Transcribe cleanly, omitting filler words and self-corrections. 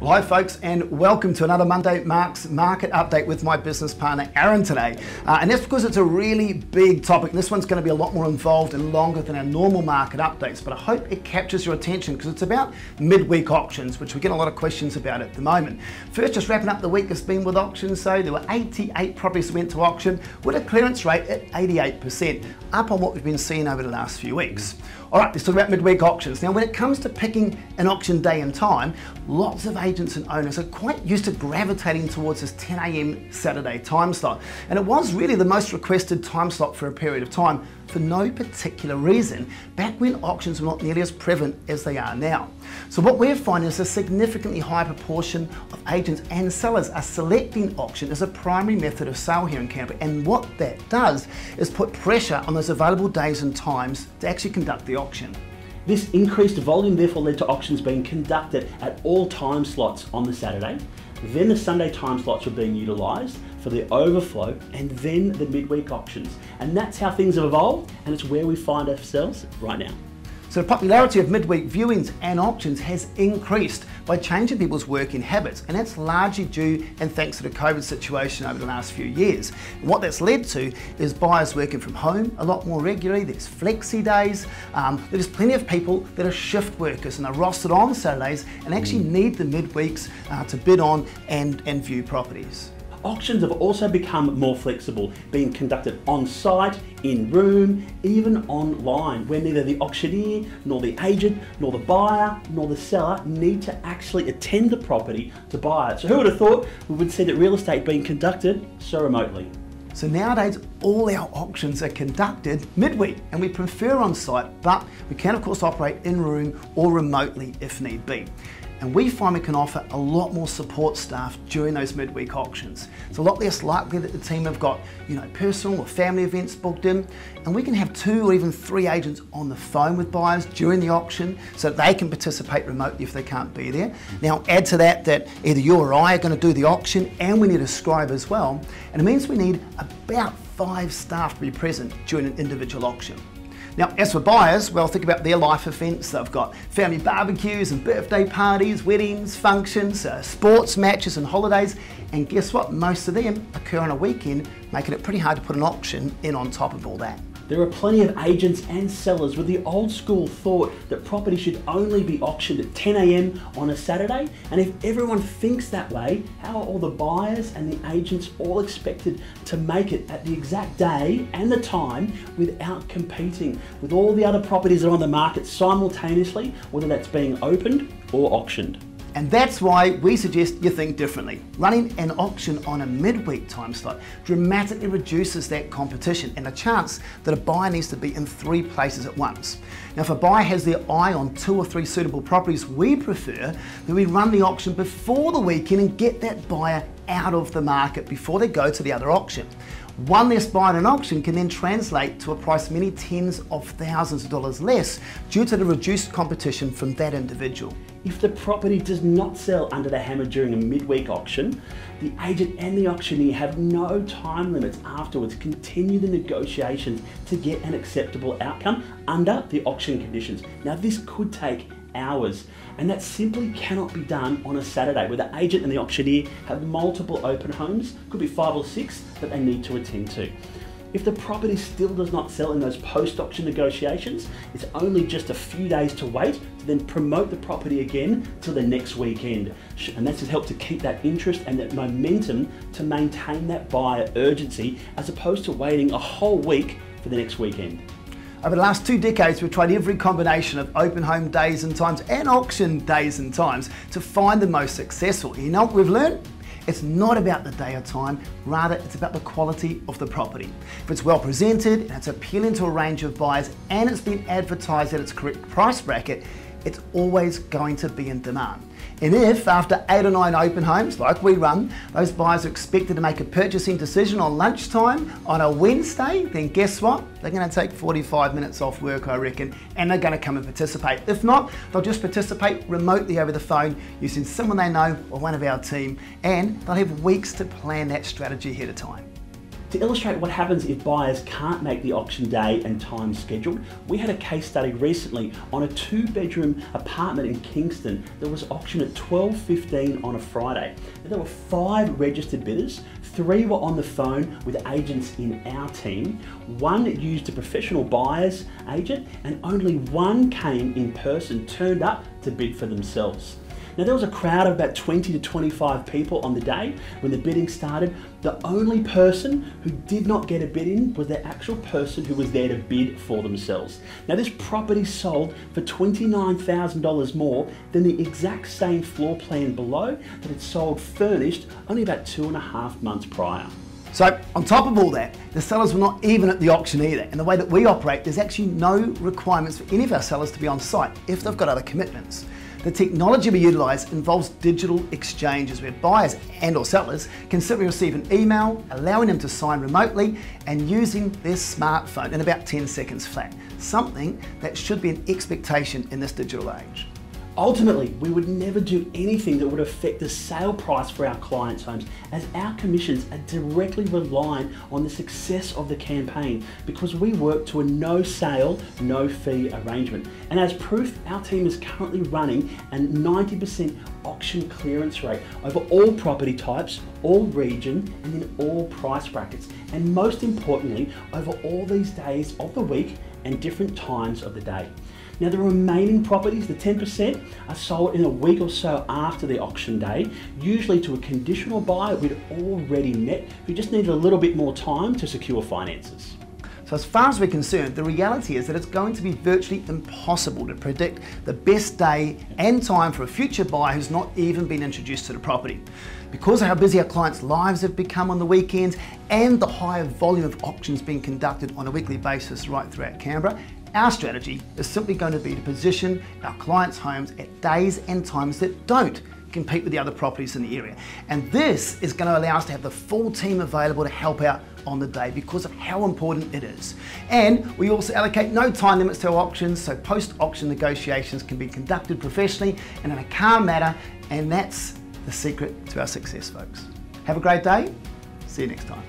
Well, hi folks, and welcome to another Monday Mark's Market Update with my business partner Aaron today. And that's because it's a really big topic. This one's going to be a lot more involved and longer than our normal market updates, but I hope it captures your attention because it's about midweek auctions, which we get a lot of questions about at the moment. First, just wrapping up the week that's been with auctions, so there were 88 properties that went to auction with a clearance rate at 88%, up on what we've been seeing over the last few weeks. All right, let's talk about midweek auctions. Now, when it comes to picking an auction day and time, lots of agents and owners are quite used to gravitating towards this 10 a.m. Saturday time slot. And it was really the most requested time slot for a period of time for no particular reason, back when auctions were not nearly as prevalent as they are now. So what we're finding is a significantly high proportion of agents and sellers are selecting auction as a primary method of sale here in Canberra. And what that does is put pressure on those available days and times to actually conduct the auction. This increased volume therefore led to auctions being conducted at all time slots on the Saturday. Then the Sunday time slots were being utilised for the overflow, and then the midweek auctions. And that's how things have evolved, and it's where we find ourselves right now. So the popularity of midweek viewings and auctions has increased by changing people's working habits, and that's largely due and thanks to the COVID situation over the last few years. And what that's led to is buyers working from home a lot more regularly. There's flexi days. There's plenty of people that are shift workers and are rostered on Saturdays and actually need the midweeks to bid on and view properties. Auctions have also become more flexible, being conducted on site, in room, even online, where neither the auctioneer, nor the agent, nor the buyer, nor the seller need to actually attend the property to buy it. So who would have thought we would see that real estate being conducted so remotely? So nowadays, all our auctions are conducted midweek, and we prefer on site, but we can of course operate in room or remotely if need be. And we find we can offer a lot more support staff during those midweek auctions. It's a lot less likely that the team have got, personal or family events booked in, and we can have 2 or even 3 agents on the phone with buyers during the auction so that they can participate remotely if they can't be there. Now add to that either you or I are going to do the auction, and we need a scribe as well, and it means we need about 5 staff to be present during an individual auction. Now, as for buyers, well, think about their life events. They've got family barbecues and birthday parties, weddings, functions, sports matches and holidays. And guess what? Most of them occur on a weekend, making it pretty hard to put an auction in on top of all that. There are plenty of agents and sellers with the old school thought that property should only be auctioned at 10 a.m. on a Saturday. And if everyone thinks that way, how are all the buyers and the agents all expected to make it at the exact day and the time without competing with all the other properties that are on the market simultaneously, whether that's being opened or auctioned? And that's why we suggest you think differently. Running an auction on a midweek time slot dramatically reduces that competition and the chance that a buyer needs to be in 3 places at once. Now, if a buyer has their eye on 2 or 3 suitable properties, we prefer that we run the auction before the weekend and get that buyer out of the market before they go to the other auction. One less buyer in an auction can then translate to a price many tens of thousands of dollars less due to the reduced competition from that individual. If the property does not sell under the hammer during a midweek auction, the agent and the auctioneer have no time limits afterwards to continue the negotiations to get an acceptable outcome under the auction conditions. Now, this could take hours, and that simply cannot be done on a Saturday where the agent and the auctioneer have multiple open homes, could be 5 or 6, that they need to attend to. If the property still does not sell in those post-auction negotiations, it's only just a few days to wait to then promote the property again till the next weekend. And that's to help to keep that interest and that momentum to maintain that buyer urgency as opposed to waiting a whole week for the next weekend. Over the last 2 decades, we've tried every combination of open home days and times and auction days and times to find the most successful. You know what we've learned? It's not about the day or time, rather it's about the quality of the property. If it's well presented and it's appealing to a range of buyers and it's been advertised at its correct price bracket, it's always going to be in demand. And if after 8 or 9 open homes like we run, those buyers are expected to make a purchasing decision on lunchtime on a Wednesday, then guess what? They're going to take 45 minutes off work, I reckon, and they're going to come and participate. If not, they'll just participate remotely over the phone using someone they know or one of our team, and they'll have weeks to plan that strategy ahead of time. To illustrate what happens if buyers can't make the auction day and time scheduled, we had a case study recently on a 2-bedroom apartment in Kingston that was auctioned at 12:15 on a Friday. There were 5 registered bidders, 3 were on the phone with agents in our team, 1 used a professional buyer's agent, and only 1 came in person, turned up to bid for themselves. Now there was a crowd of about 20 to 25 people on the day when the bidding started. The only person who did not get a bid in was the actual person who was there to bid for themselves. Now this property sold for $29,000 more than the exact same floor plan below that had sold furnished only about 2.5 months prior. So on top of all that, the sellers were not even at the auction either. And the way that we operate, there's actually no requirements for any of our sellers to be on site if they've got other commitments. The technology we utilise involves digital exchanges where buyers and or sellers can simply receive an email, allowing them to sign remotely and using their smartphone in about 10 seconds flat. Something that should be an expectation in this digital age. Ultimately, we would never do anything that would affect the sale price for our clients' homes, as our commissions are directly reliant on the success of the campaign because we work to a no sale, no fee arrangement. And as proof, our team is currently running a 90% auction clearance rate over all property types, all region, and in all price brackets. And most importantly, over all these days of the week and different times of the day. Now the remaining properties, the 10%, are sold in a week or so after the auction day, usually to a conditional buyer we'd already met who just needed a little bit more time to secure finances. So as far as we're concerned, the reality is that it's going to be virtually impossible to predict the best day and time for a future buyer who's not even been introduced to the property. Because of how busy our clients' lives have become on the weekends and the higher volume of auctions being conducted on a weekly basis right throughout Canberra, our strategy is simply going to be to position our clients' homes at days and times that don't compete with the other properties in the area. And this is going to allow us to have the full team available to help out on the day because of how important it is. And we also allocate no time limits to our auctions, so post-auction negotiations can be conducted professionally and in a calm manner, and that's the secret to our success, folks. Have a great day. See you next time.